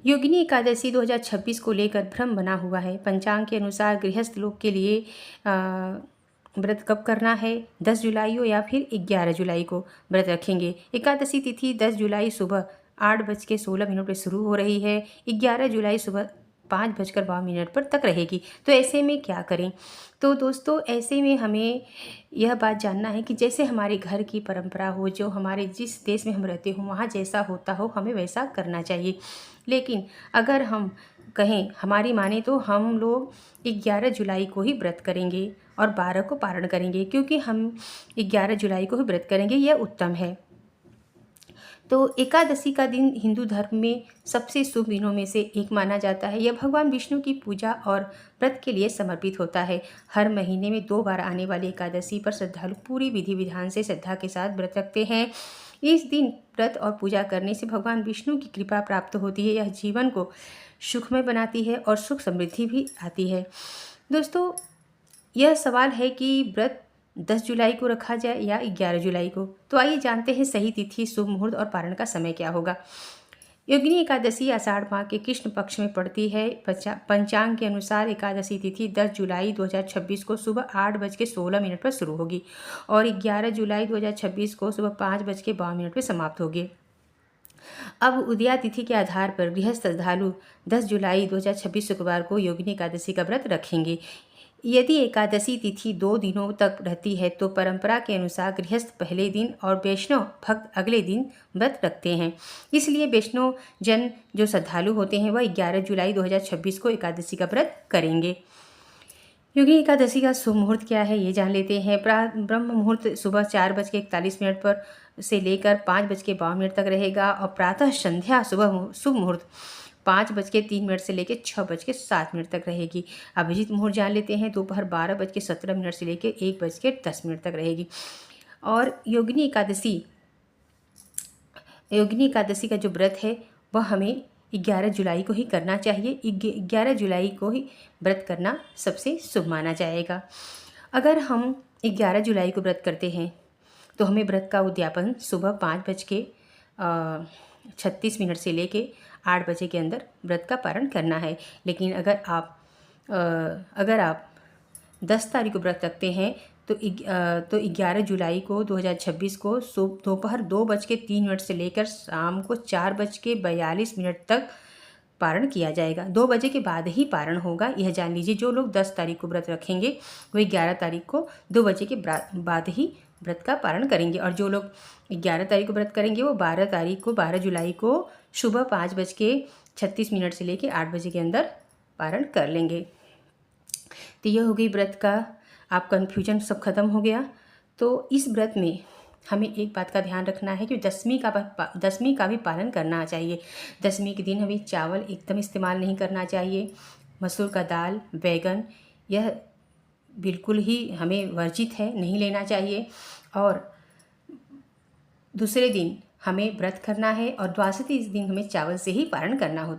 योगिनी एकादशी 2026 को लेकर भ्रम बना हुआ है। पंचांग के अनुसार गृहस्थ लोग के लिए व्रत कब करना है, 10 जुलाई को या फिर 11 जुलाई को व्रत रखेंगे। एकादशी तिथि 10 जुलाई सुबह 8:16 पर शुरू हो रही है, 11 जुलाई सुबह 5:52 पर तक रहेगी। तो ऐसे में क्या करें? तो दोस्तों, ऐसे में हमें यह बात जानना है कि जैसे हमारे घर की परंपरा हो, जो हमारे जिस देश में हम रहते हो वहाँ जैसा होता हो, हमें वैसा करना चाहिए। लेकिन अगर हम कहें, हमारी माने तो हम लोग 11 जुलाई को ही व्रत करेंगे और 12 को पारण करेंगे, क्योंकि हम 11 जुलाई को ही व्रत करेंगे, यह उत्तम है। तो एकादशी का दिन हिंदू धर्म में सबसे शुभ दिनों में से एक माना जाता है। यह भगवान विष्णु की पूजा और व्रत के लिए समर्पित होता है। हर महीने में 2 बार आने वाली एकादशी पर श्रद्धालु पूरी विधि विधान से श्रद्धा के साथ व्रत रखते हैं। इस दिन व्रत और पूजा करने से भगवान विष्णु की कृपा प्राप्त होती है। यह जीवन को सुखमय बनाती है और सुख समृद्धि भी आती है। दोस्तों, यह सवाल है कि व्रत 10 जुलाई को रखा जाए या 11 जुलाई को। तो आइए जानते हैं सही तिथि, शुभ मुहूर्त और पारण का समय क्या होगा। योगिनी एकादशी आषाढ़ माह के कृष्ण पक्ष में पड़ती है। पंचांग के अनुसार एकादशी तिथि 10 जुलाई 2026 को सुबह 8:16 पर शुरू होगी और 11 जुलाई 2026 को सुबह 5:52 पर समाप्त होगी। अब उदया तिथि के आधार पर गृहस्थ श्रद्धालु 10 जुलाई 2026 शुक्रवार को योगिनी एकादशी का व्रत रखेंगे। यदि एकादशी तिथि 2 दिनों तक रहती है तो परंपरा के अनुसार गृहस्थ पहले दिन और वैष्णव भक्त अगले दिन व्रत रखते हैं। इसलिए वैष्णव जन जो श्रद्धालु होते हैं वह 11 जुलाई 2026 को एकादशी का व्रत करेंगे। योगिनी एकादशी का शुभ मुहूर्त क्या है, ये जान लेते हैं। ब्रह्म मुहूर्त सुबह 4:41 पर से लेकर 5:52 तक रहेगा और प्रातः संध्या सुबह शुभ मुहूर्त 5:03 से लेकर 6:07 तक रहेगी। अभिजीत मुहूर्त जान लेते हैं, दोपहर 12:17 से लेकर 1:10 तक रहेगी। और योगिनी एकादशी का जो व्रत है वह हमें 11 जुलाई को ही करना चाहिए। 11 जुलाई को ही व्रत करना सबसे शुभ माना जाएगा। अगर हम 11 जुलाई को व्रत करते हैं तो हमें व्रत का उद्यापन सुबह 5:36 से लेके 8 बजे के अंदर व्रत का पारण करना है। लेकिन अगर आप 10 तारीख को व्रत रखते हैं तो 11 जुलाई को 2026 को दोपहर 2:03 से लेकर शाम को 4:42 तक पारण किया जाएगा। 2 बजे के बाद ही पारण होगा, यह जान लीजिए। जो लोग 10 तारीख को व्रत रखेंगे वह 11 तारीख को 2 बजे के बाद ही व्रत का पारण करेंगे और जो लोग 11 तारीख को व्रत करेंगे वो 12 जुलाई को सुबह 5:36 से लेकर 8 बजे के अंदर पारण कर लेंगे। तो यह हो गई व्रत का, आप कन्फ्यूजन सब खत्म हो गया। तो इस व्रत में हमें एक बात का ध्यान रखना है कि दशमी का भी पालन करना चाहिए। दशमी के दिन हमें चावल एकदम इस्तेमाल नहीं करना चाहिए। मसूर का दाल, बैगन, यह बिल्कुल ही हमें वर्जित है, नहीं लेना चाहिए। और दूसरे दिन हमें व्रत करना है और द्वादशी इस दिन हमें चावल से ही पारण करना होता है।